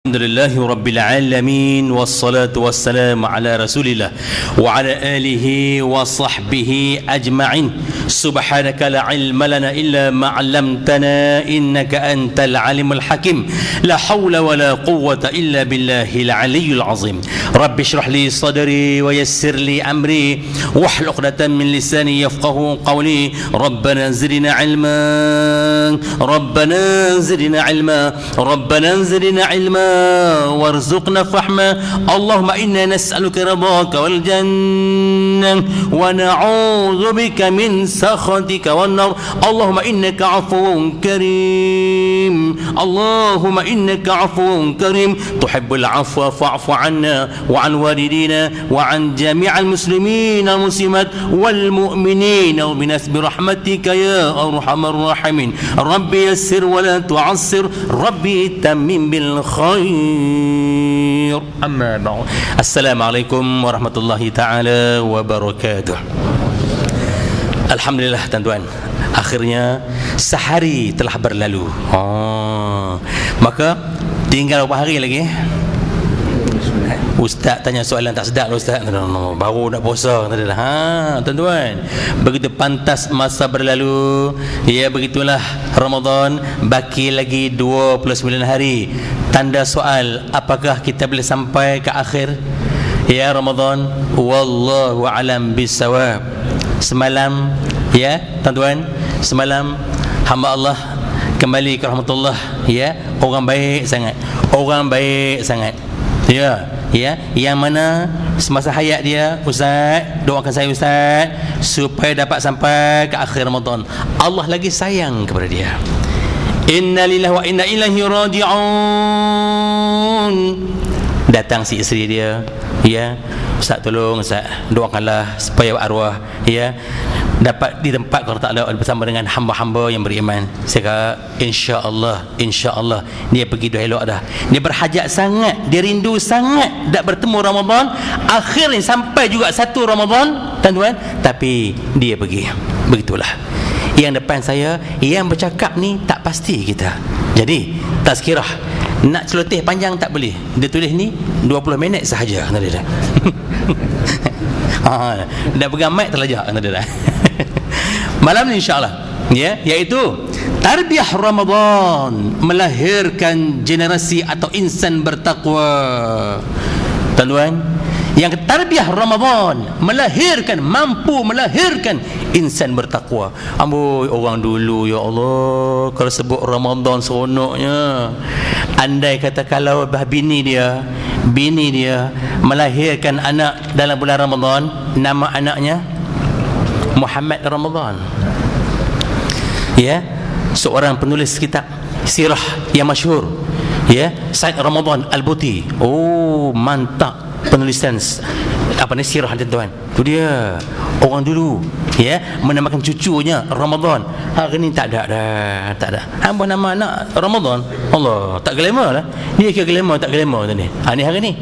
Alhamdulillahi Rabbil Alamin. Wassalatu wassalamu ala rasulillah wa ala alihi wa sahbihi ajma'in. Subhanaka la ilma lana illa ma'allamtana innaka antal alimul hakim. La hawla wa la quwwata illa billahil aliyyul azim. Rabbi shrah li sadri wa yassir li amri wahlul 'uqdatam min lisani yafqahu qawli. Rabbana zidna ilma, Rabbana zidna ilma, Rabbana zidna ilma warzuqna fahma. Allahumma inna nas'aluka ridhaka wal jannah wa na'udzu bika min sakhatika wan nar. Allahumma innaka 'afuwun karim, Allahumma innaka 'afuwun karim tuhibbul 'afwa fa'fu 'anna wa 'an walidina wa 'an jami'al muslimin wal muslimat wal mu'minin wa binas bi rahmatika ya arhamar rahimin. Rabbi yassir wa la tu'assir, Rabbi tammim bil khair. Amma ba'd. Assalamualaikum warahmatullahi taala wabarakatuh. Alhamdulillah tuan-tuan, akhirnya sehari telah berlalu. Maka tinggal berapa hari lagi? Ustaz tanya soalan tak sedap lah Ustaz. Baru nak puasa. Tuan-tuan, begitu pantas masa berlalu. Ya, begitulah Ramadan. Baki lagi 29 hari. Tanda soal, apakah kita boleh sampai ke akhir ya Ramadan? Wallahu alam bisawab. Semalam ya tuan-tuan, semalam hamba Allah kembali ke rahmatullah ya, orang baik sangat. Orang baik sangat. Ya, yang mana semasa hayat dia, Ustaz, doakan saya Ustaz supaya dapat sampai ke akhir Ramadan. Allah lagi sayang kepada dia. Inna lillahi wa inna ilaihi raji'un. Datang si isteri dia, ya, Ustaz tolong Ustaz doakanlah supaya arwah ya dapat ditempatkan Allah Ta'ala bersama dengan hamba-hamba yang beriman. Saya kata insya-Allah dia pergi dah elok dah. Dia berhajat sangat, dia rindu sangat nak bertemu Ramadan. Akhirnya sampai juga satu Ramadan tuan-tuan, tapi dia pergi. Begitulah. Yang depan saya yang bercakap ni tak pasti kita. Jadi tazkirah nak celoteh panjang tak boleh. Dia tulis ni 20 minit sahaja kata dia. Dah pegang mic terlajak kata dia. Malam ni insya-Allah ya, iaitu tarbiyah Ramadan, melahirkan generasi atau insan bertakwa. Tuan-tuan, yang tarbiyah Ramadan mampu melahirkan insan bertakwa. Amboi, orang dulu ya Allah, kalau sebut Ramadan seronoknya. Andai kata kalau bini dia melahirkan anak dalam bulan Ramadan, nama anaknya Muhammad Ramadan. Ya, seorang penulis kitab sirah yang masyhur ya, Said Ramadan Al-Buti. Oh, mantap penulisan sirah tuan-tuan. Tu dia orang dulu ya, menamakan cucunya Ramadan. Hari ni tak ada. Hamba nama anak Ramadan. Allah, tak glamour lah. Dia kira glamour tak glamour tadi. Ni hari ni.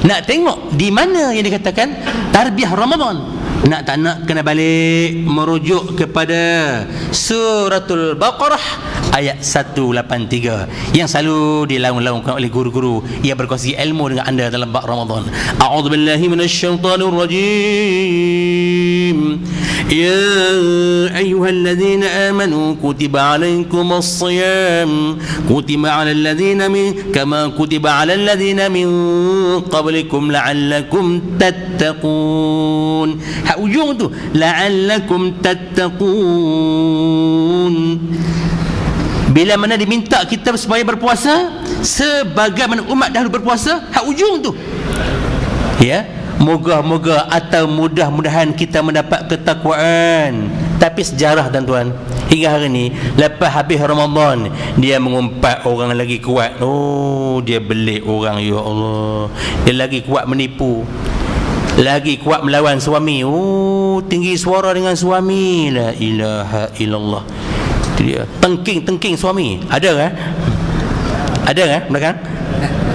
Nak tengok di mana yang dikatakan tarbiyah Ramadan. Nak tak nak kena balik merujuk kepada suratul Baqarah ayat 183 yang selalu dilaung-laungkan oleh guru-guru yang berkongsi ilmu dengan anda dalam bab Ramadan. A'udzubillahi minasyaitanir rajim. Ya ayyuhalladzina amanu kutiba alaikumus shiyam kutiba alal ladzina kama kutiba alal ladzina min qablikum la'allakum tattaqun. Hak ujung tu la'allakum tattaqun. Bila mana diminta kita supaya berpuasa sebagaimana umat dahulu berpuasa, hak ujung tu ya, moga-moga atau mudah-mudahan kita mendapat ketakwaan. Tapi sejarah tuan-tuan, hingga hari ni lepas habis Ramadan dia mengumpat orang lagi kuat. Oh, dia belik orang ya Allah. Dia lagi kuat menipu, lagi kuat melawan suami. Oh, tinggi suara dengan suami. La ilaha illallah. Dia tengking suami. Ada kan belakang?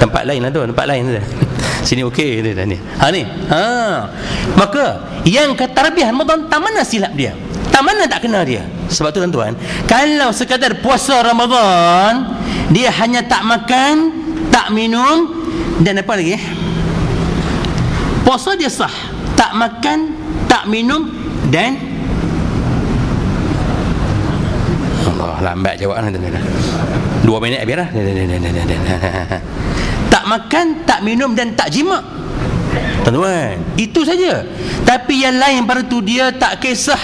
Tempat lain lah tu, tempat lain tu. Sini okey dia ni. Maka yang ke tarbiyah Ramadan tak mana silap dia. tak mana tak kena dia. Sebab tu tuan-tuan, kalau sekadar puasa Ramadan, dia hanya tak makan, tak minum, dan apa lagi? Puasa dia sah, tak makan, tak minum, dan Allah, lambat jawab ni. 2 minit biarlah. Tak makan, tak minum, dan tak jima. Tuan-tuan, itu saja. Tapi yang lain pada tu dia tak kisah,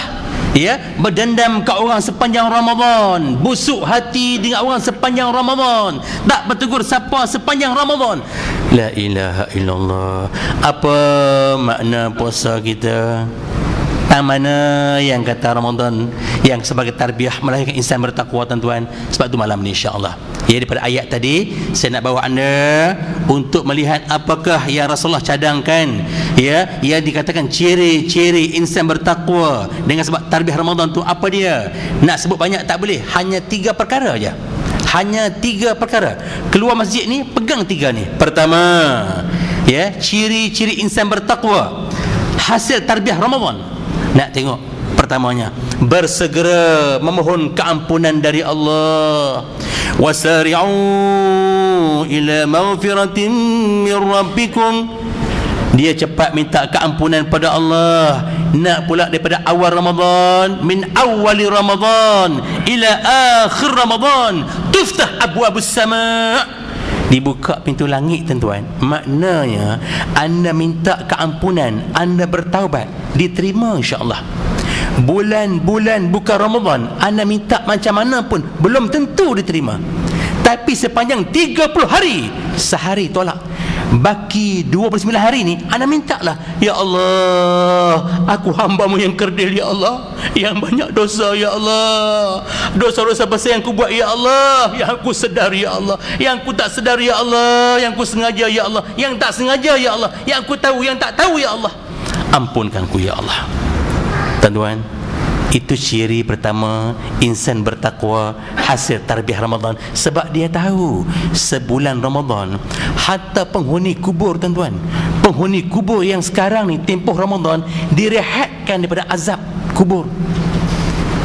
ya, berdendam kat orang sepanjang Ramadan, busuk hati dengan orang sepanjang Ramadan, tak bertegur siapa sepanjang Ramadan. La ilaha illallah. Apa makna puasa kita? Tang mana yang kata Ramadan yang sebagai tarbiyah melahirkan insan bertakwa, tuan-tuan. Sebab tu malam ni insya-Allah, ya, daripada ayat tadi saya nak bawa anda untuk melihat apakah yang Rasulullah cadangkan, ya, yang dikatakan ciri-ciri insan bertakwa dengan sebab tarbiyah Ramadan tu apa dia. Nak sebut banyak tak boleh, hanya 3 perkara aja. Hanya 3 perkara. Keluar masjid ni pegang 3 ni. Pertama, ya, ciri-ciri insan bertakwa hasil tarbiyah Ramadan. Nak tengok pertamanya, bersegera memohon keampunan dari Allah. Wasari'u ila maghfiratin min rabbikum. Dia cepat minta keampunan pada Allah. Nak pula daripada awal Ramadan, min awali Ramadan ila akhir Ramadan, tuftah abwabus sama', dibuka pintu langit, tuan-tuan. Maknanya anda minta keampunan, anda bertaubat, diterima insya-Allah. Bulan-bulan bukan Ramadan, anda minta macam mana pun belum tentu diterima. Tapi sepanjang 30 hari, sehari tolak, baki 29 hari ni anda mintalah, ya Allah, aku hamba-Mu yang kerdil, ya Allah, yang banyak dosa, ya Allah, dosa-dosa besar yang aku buat, ya Allah, yang aku sedar, ya Allah, yang aku tak sedar, ya Allah, yang aku sengaja, ya Allah, yang tak sengaja, ya Allah, yang aku tahu, yang tak tahu, ya Allah, ampunkan aku, ya Allah. Tuan-tuan, itu ciri pertama insan bertakwa hasil tarbiyah Ramadan. Sebab dia tahu sebulan Ramadan, hatta penghuni kubur, tuan-tuan, penghuni kubur yang sekarang ni tempoh Ramadan direhatkan daripada azab kubur.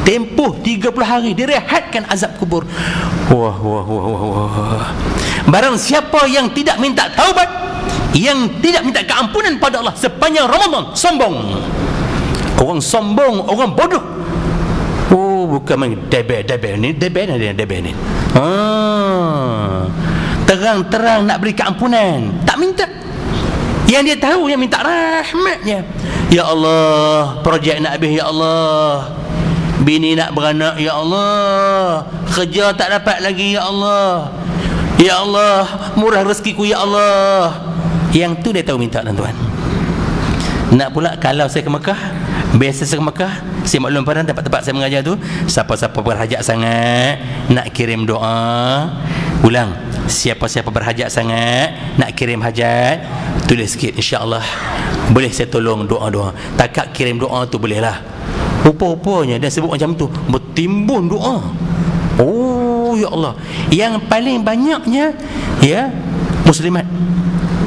Tempoh 30 hari direhatkan azab kubur. Wah. Barang siapa yang tidak minta taubat, yang tidak minta keampunan pada Allah sepanjang Ramadan, sombong. Orang sombong, orang bodoh. Oh, bukan main debel ni. Terang-terang nak beri keampunan, tak minta. Yang dia tahu, yang minta rahmatnya. Ya Allah, projek nak habis, ya Allah, bini nak beranak, ya Allah, kerja tak dapat lagi, ya Allah, ya Allah, murah rezekiku, ya Allah. Yang tu dia tahu minta, tuan-tuan. Nak pula kalau saya ke Mekah, biasa saya ke Mekah, saya maklum pada tempat-tempat saya mengajar tu, siapa-siapa berhajat sangat nak kirim doa, ulang, siapa-siapa berhajat sangat nak kirim hajat, tulis sikit, insya-Allah boleh saya tolong doa-doa. Takat kirim doa tu boleh lah. Rupa-rupanya dia sebut macam tu, bertimbun doa. Oh ya Allah, yang paling banyaknya, ya, muslimat.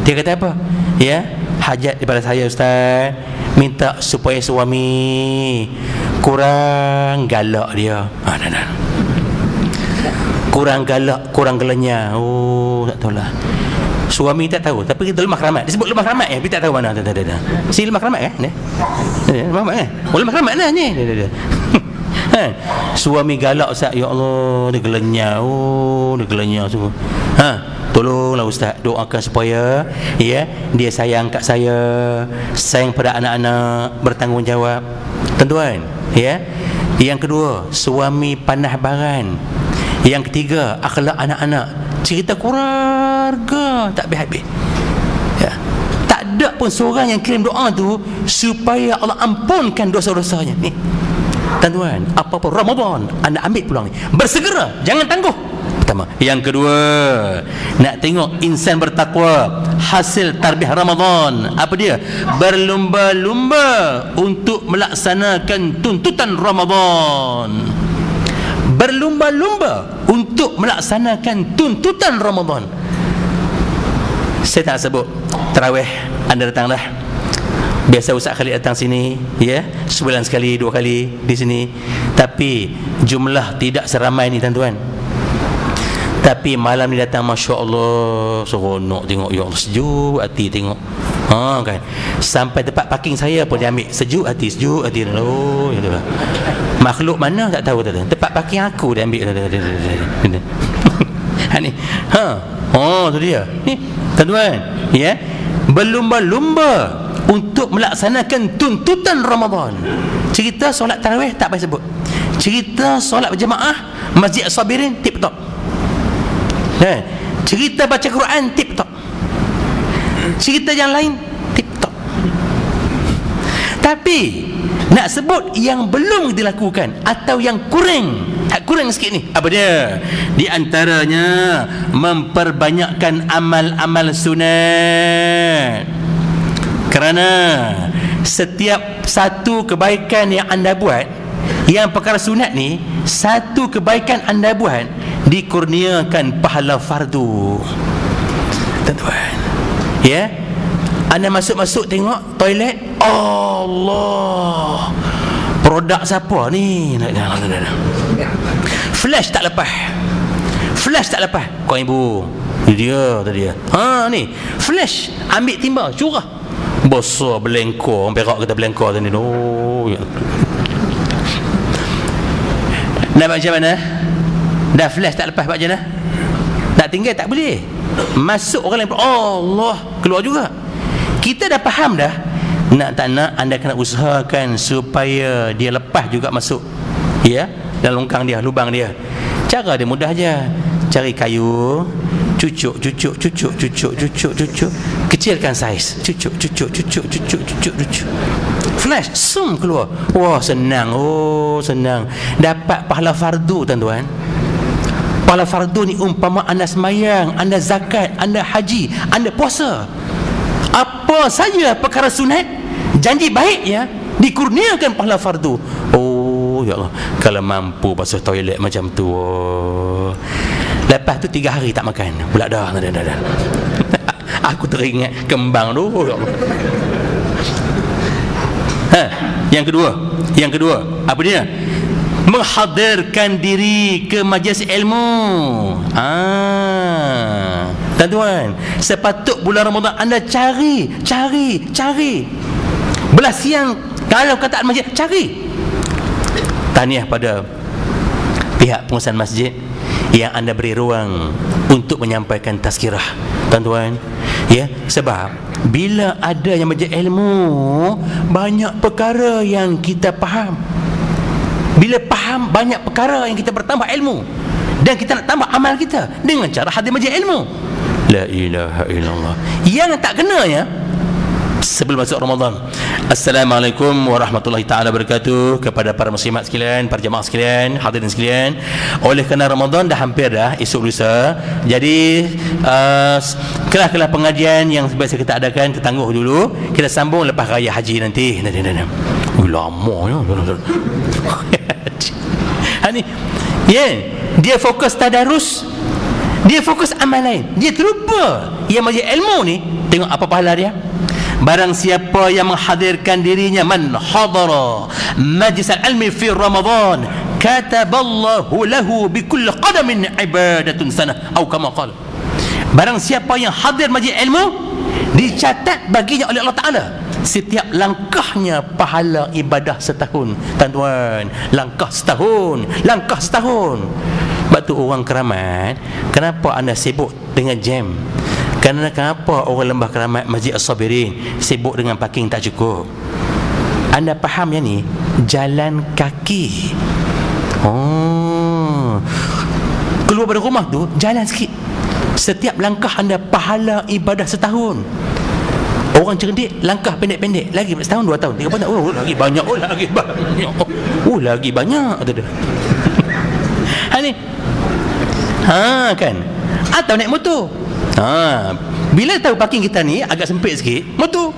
Dia kata apa? Ya, hajat daripada saya, Ustaz, minta supaya suami kurang galak dia. Kurang galak, kurang gelenya. Oh, tak tahulah. Suami tak tahu, tapi kita lemah keramat. Disebut lemah keramat ya, tapi tak tahu mana. Si lemah keramat kan? Lemah keramat kan? Oh, lemah keramat lah ni. Suami galak, Ustaz, ya Allah, dia gelenya. Oh, dia gelenya semua. Tolonglah Ustaz, doakan supaya, ya, dia sayang kat saya, sayang pada anak-anak, bertanggungjawab. Tuan-tuan, ya. Yang kedua, suami panah baran. Yang ketiga, akhlak anak-anak. Cerita keluarga tak habis-habis. Ya. Tak ada pun seorang yang kirim doa tu supaya Allah ampunkan dosa-dosanya. Ni, tuan-tuan, apa-apa Ramadan anda ambil peluang ni, bersegera, jangan tangguh. Pertama. Yang kedua, nak tengok insan bertakwa hasil tarbiyah Ramadan, apa dia? Berlumba-lumba untuk melaksanakan tuntutan Ramadan. Berlumba-lumba untuk melaksanakan tuntutan Ramadan. Saya tak sebut tarawih, anda datanglah. Biasa Ustaz Khalid datang sini, ya, sebulan sekali, 2 kali di sini. Tapi jumlah tidak seramai ni tuan-tuan. Tapi malam ni datang, Masya Allah, seronok tengok, ya Allah, sejuk hati tengok. Kan. Sampai tempat parking saya pun dia ambil, sejuk hati. Oh, ya Allah. Makhluk mana tak tahu tuan-tuan. Tempat parking aku dia ambil. Ni. Tu dia. Ni, tuan-tuan, ya. Berlumba-lumba untuk melaksanakan tuntutan Ramadan. Cerita solat tarawih tak payah sebut. Cerita solat berjemaah Masjid As-Sabirin tip top. Cerita baca Quran tip top. Cerita yang lain tip top. Tapi nak sebut yang belum dilakukan atau yang kurang sikit ni, apa dia? Di antaranya memperbanyakkan amal-amal sunat. Kerana setiap satu kebaikan yang anda buat, yang perkara sunat ni, satu kebaikan anda buat dikurniakan pahala fardu. Tuan-tuan, ya, anda masuk tengok toilet, Allah, produk siapa ni? Flash tak lepas. Kau ibu, dia tadi. Ni flash ambil timba curah besar, belengkor, perak kata belengkor tadi. Ya. Nak macam mana? Dah flash tak lepas macam mana? Nak tinggal tak boleh. Masuk orang lain, Allah, keluar juga. Kita dah faham dah. Nak tak nak, anda kena usahakan supaya dia lepas juga masuk, ya, dalam longkang dia, lubang dia. Cara dia mudah je. Cari kayu, cucuk, kecilkan saiz, cucuk, flash, keluar. Wah, senang. Dapat pahala fardu, tuan-tuan. Pahala fardu ni umpama anda semayang, anda zakat, anda haji, anda puasa, apa saja perkara sunat, janji baik, ya, dikurniakan pahala fardu. Oh ya Allah, kalau mampu basuh toilet macam tu, lepas tu 3 hari tak makan pula dah. Aku teringat kembang tu, ya Allah. Yang kedua, apa dia? Menghadirkan diri ke majlis ilmu. Tuan-tuan, sepatut bulan Ramadan anda cari belah siang, kalau kata masjid, cari. Tahniah pada pihak pengurusan masjid yang anda beri ruang untuk menyampaikan tazkirah, tuan-tuan, ya. Sebab bila ada yang majlis ilmu, banyak perkara yang kita faham. Bila faham, banyak perkara yang kita bertambah ilmu, dan kita nak tambah amal kita dengan cara hadir majlis ilmu. La ilaha illallah. Yang tak kena, ya, sebelum masuk Ramadan, Assalamualaikum warahmatullahi ta'ala wabarakatuh kepada para muslimat sekalian, para jemaah sekalian, hadirin sekalian. Oleh kerana Ramadan dah hampir dah, esok lusa, jadi kelas-kelas pengajian yang biasa kita adakan, kita tangguh dulu, kita sambung lepas raya haji nanti. Lama ya. Ni, ya, dia fokus tadarus, dia fokus amal lain, dia terlupa yang majlis ilmu ni. Tengok apa pahala dia. Barang siapa yang menghadirkan dirinya, man hadara majlis al-ilmi fi Ramadan, kataballahu lahu bi kulli qadamin ibadatun sanah, atau kama qala. Barang siapa yang hadir majlis ilmu, dicatat baginya oleh Allah Ta'ala setiap langkahnya pahala ibadah setahun. Tuan-tuan, langkah setahun. Sebab tu orang keramat, kenapa anda sibuk dengan jam? Kerana kenapa orang Lembah Keramat Masjid As-Sabirin sibuk dengan parking tak cukup? Anda faham yang ni? Jalan kaki. Keluar dari rumah tu, jalan sikit. Setiap langkah anda pahala ibadah setahun. Orang cerdik langkah pendek-pendek, lagi setahun, 2 tahun, 3 tahun, lagi banyak, lagi banyak tu. Ni. Kan? Atau naik motor. Bila tahu parking kita ni agak sempit sikit, motor.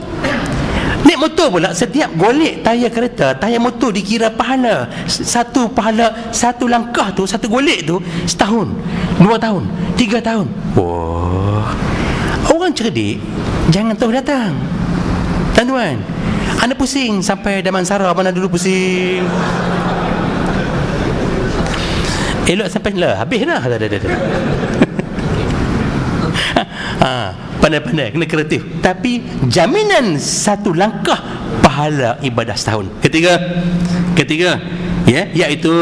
Naik motor pula, setiap golek tayar kereta, tayar motor dikira pahala. Satu pahala, satu langkah tu, satu golek tu, setahun, 2 tahun, 3 tahun. Wah, orang cerdik jangan tahu datang, tuan-tuan. Anda pusing sampai Damansara mana dulu pusing. Elok sampai lah, habis dah. Pandai-pandai, kena kreatif. Tapi jaminan satu langkah pahala ibadah setahun. Ketiga, ya, iaitu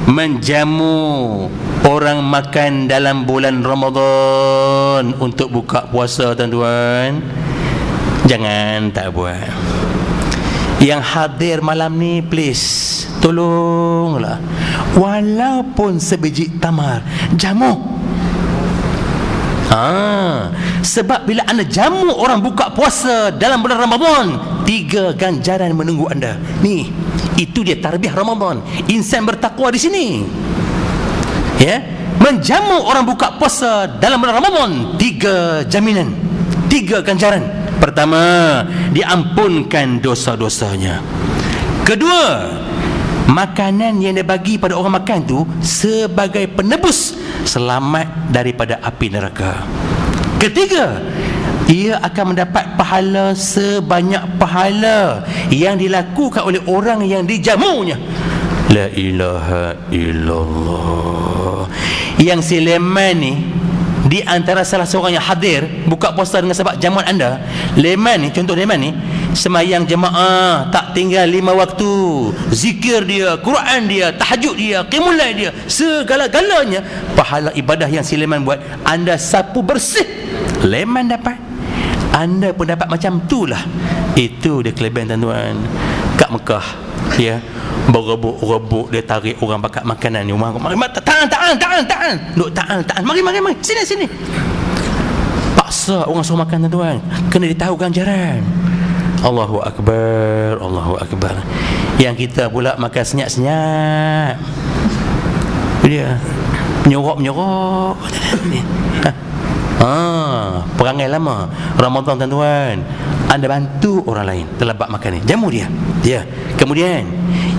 menjamu orang makan dalam bulan Ramadan untuk buka puasa, tuan-tuan. Jangan tak buat. Yang hadir malam ni, please, tolonglah, walaupun sebiji tamar, jamu. Sebab bila anda jamu orang buka puasa dalam bulan Ramadan, 3 ganjaran menunggu anda. Ni, itu dia tarbiyah Ramadan. Insan bertakwa di sini. Ya, menjamu orang buka puasa dalam bulan Ramadan, 3 jaminan, 3 ganjaran. Pertama, diampunkan dosa-dosanya. Kedua, makanan yang dia bagi pada orang makan tu sebagai penebus selamat daripada api neraka. Ketiga, ia akan mendapat pahala sebanyak pahala yang dilakukan oleh orang yang dijamunya. La ilaha illallah. Yang si Leman ni, di antara salah seorang yang hadir buka puasa dengan sebab jamuan anda, Leman ni, contoh Leman ni, semayang jemaah tak tinggal 5 waktu, zikir dia, Quran dia, tahajud dia, qiyamul lail dia, segala-galanya pahala ibadah yang si Leman buat, anda sapu bersih, Leman dapat, anda pun dapat. Macam itulah. Itu dia kelebihan, tuan-tuan. Kat Mekah, ya, berebut-rebut dia tarik orang bakat makanan ni. Ta'an. Duk ta'an. Mari. Sini. Paksa orang suruh makan, tuan-tuan. Kena ditahu ganjaran. Allahu Akbar. Yang kita pula makan senyap-senyap. Dia menyorok. Perangai lama Ramadan, tuan-tuan. Anda bantu orang lain terlibat makan ni, jamu dia. Kemudian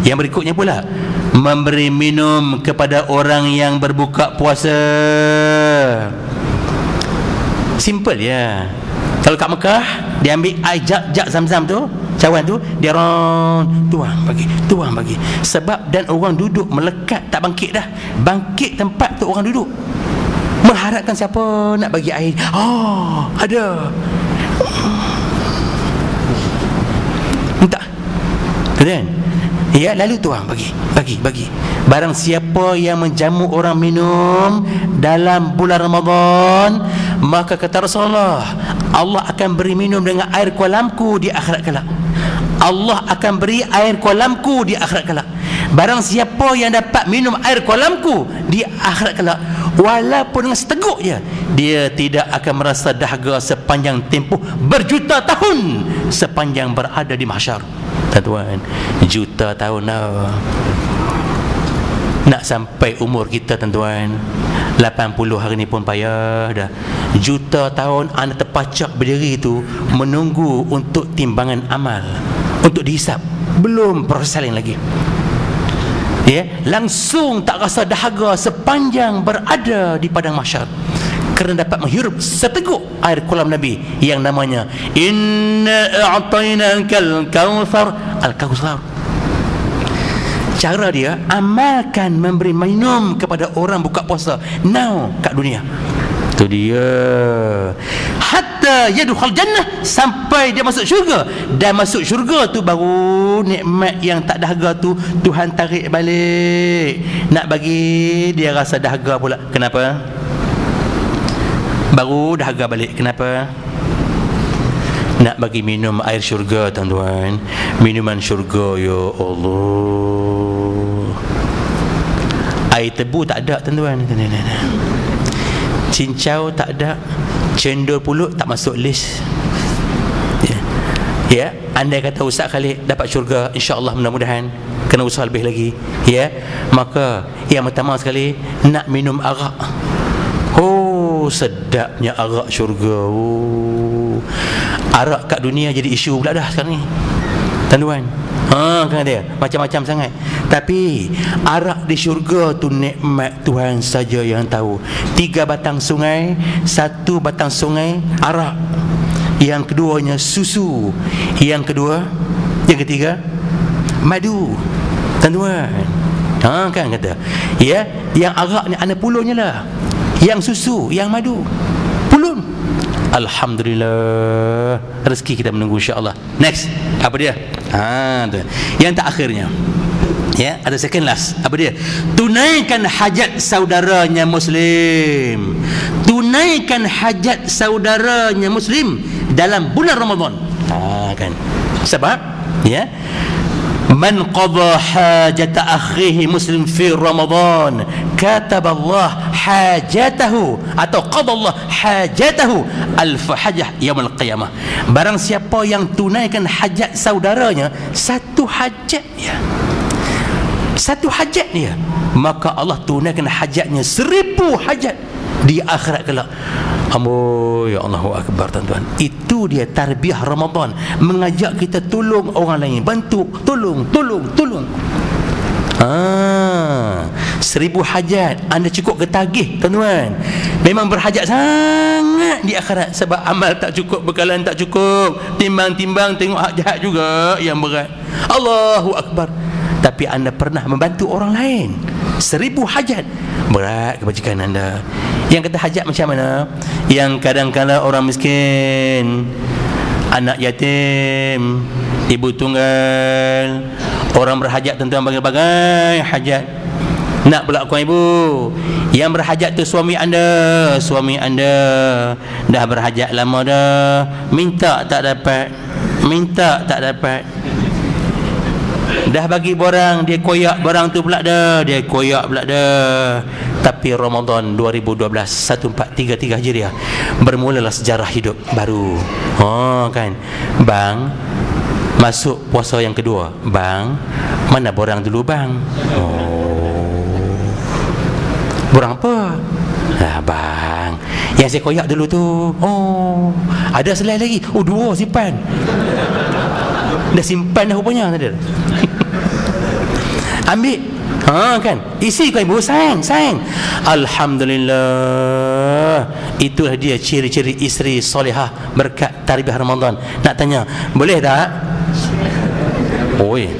yang berikutnya pula, memberi minum kepada orang yang berbuka puasa. Simple ya. Kalau kat Mekah, dia ambil air jak Zam-Zam tu, cawan tu, dia tuang bagi. Sebab dan orang duduk melekat, tak bangkit dah. Bangkit tempat tu orang duduk, mengharapkan siapa nak bagi air. Ada. Minta. Kan? Ya, lalu tuang bagi. Barang siapa yang menjamu orang minum dalam bulan Ramadan, maka kata Rasulullah, Allah akan beri minum dengan air kolamku di akhirat kelak. Allah akan beri air kolamku di akhirat kelak. Barang siapa yang dapat minum air kolamku di akhirat kelak, walaupun dengan seteguk je, dia tidak akan merasa dahaga sepanjang tempoh berjuta tahun sepanjang berada di mahsyar. Tuan-tuan, juta tahun dah. Nak sampai umur kita, tuan-tuan, 80 hari ni pun payah dah. Juta tahun anda terpacak berdiri tu menunggu untuk timbangan amal, untuk dihisap. Belum proses lain lagi. Ya, langsung tak rasa dahaga sepanjang berada di padang mahsyar, kerana dapat menghirup seteguk air kolam Nabi yang namanya Inna a'tainakal kautsar. Al-Kautsar. Cara dia, amalkan memberi minum kepada orang buka puasa now kat dunia. Itu dia. Hatta yadkhul jannah, sampai dia masuk syurga. Dan masuk syurga tu baru nikmat yang tak dahaga tu Tuhan tarik balik. Nak bagi dia rasa dahaga pula. Kenapa? Baru dahaga balik. Kenapa? Nak bagi minum air syurga, tuan-tuan. Minuman syurga, ya Allah. Air tebu tak ada, tuan-tuan. Cincau tak ada. Cendol pulut tak masuk list. Ya, andai kata Ustaz Khalid dapat syurga, insya-Allah, mudah-mudahan, kena usaha lebih lagi, ya, maka yang pertama sekali nak minum arak. Sedapnya arak syurga. Arak kat dunia jadi isu pula dah sekarang ni, tuan-tuan. Kan dia macam-macam sangat. Tapi arak di syurga tu nikmat Tuhan saja yang tahu. 3 batang sungai, 1 batang sungai arak. yang keduanya susu, yang ketiga madu. Tuan-tuan, kan kata, ya, yang arak ni ana pulunnya lah, yang susu, yang madu, pulun. Alhamdulillah, rezeki kita menunggu, insya-Allah. Next, apa dia? Tu. Yang tak akhirnya, ya, ada second last. Apa dia? Tunaikan hajat saudaranya Muslim. Tunaikan hajat saudaranya Muslim dalam bulan Ramadan. Kan. Sebab, ya, man qadha hajata akhihi muslim fi Ramadan kataballah hajatahu, atau qadallah hajatahu alf hajah yaumil qiyamah. Barang siapa yang tunaikan hajat saudaranya, satu hajat dia, maka Allah tunaikan hajatnya 1000 hajat di akhirat kelak. Amboi, ya Allahu Akbar, tuan-tuan. Itu dia tarbiyah Ramadan, mengajak kita tolong orang lain, bantu, tolong. 1000 hajat anda cukup ketagih, tuan-tuan. Memang berhajat sangat di akhirat, sebab amal tak cukup, bekalan tak cukup, timbang-timbang tengok hak jahat juga yang berat. Allahu Akbar. Tapi anda pernah membantu orang lain, 1000 hajat, berat kebajikan anda. Yang kata hajat macam mana? Yang kadang-kadang orang miskin, anak yatim, ibu tunggal, orang berhajat, tuan-tuan, berbagai hajat. Nak berlakukan ibu, yang berhajat tu suami anda dah berhajat lama dah, minta tak dapat, dah bagi barang, dia koyak barang tu pula dah, Tapi Ramadan 2012 1433 Hijriah bermulalah sejarah hidup baru. Kan, bang, masuk puasa yang kedua, bang, mana borang dulu bang? Borang apa? Bang, yang saya koyak dulu tu. Ada selai lagi. 2 simpan. Dah simpan dah rupanya tadi. Ambil. Kan, isi kau ibu, sayang. Alhamdulillah. Itulah dia ciri-ciri isteri solehah berkat tarbiyah Ramadan. Nak tanya, boleh tak?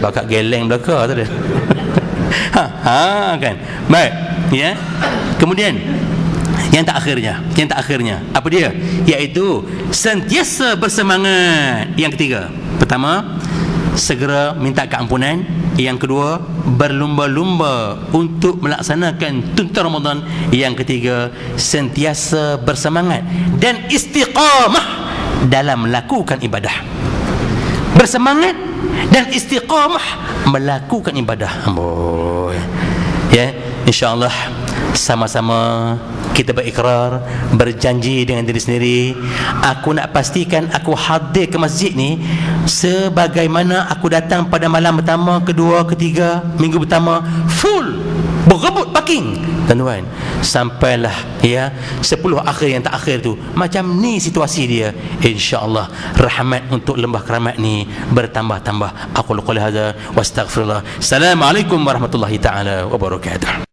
Bakat geleng belaka tadi. Kan. Baik, ya. Kemudian yang tak akhirnya apa dia? Iaitu sentiasa bersemangat. Yang ketiga, pertama, segera minta keampunan. Yang kedua, berlumba-lumba untuk melaksanakan tuntutan Ramadan. Yang ketiga, sentiasa bersemangat dan istiqamah dalam melakukan ibadah. Bersemangat dan istiqamah melakukan ibadah. Ya, insya-Allah sama-sama kita berikrar, berjanji dengan diri sendiri, aku nak pastikan aku hadir ke masjid ni sebagaimana aku datang pada malam pertama, kedua, ketiga, minggu pertama, full berebut parking, tuan-tuan, sampailah 10 akhir yang tak akhir tu. Macam ni situasi dia. InsyaAllah rahmat untuk lembah keramat ni bertambah-tambah. Aku qul hadza wa astaghfirullah. Assalamualaikum warahmatullahi taala wabarakatuh.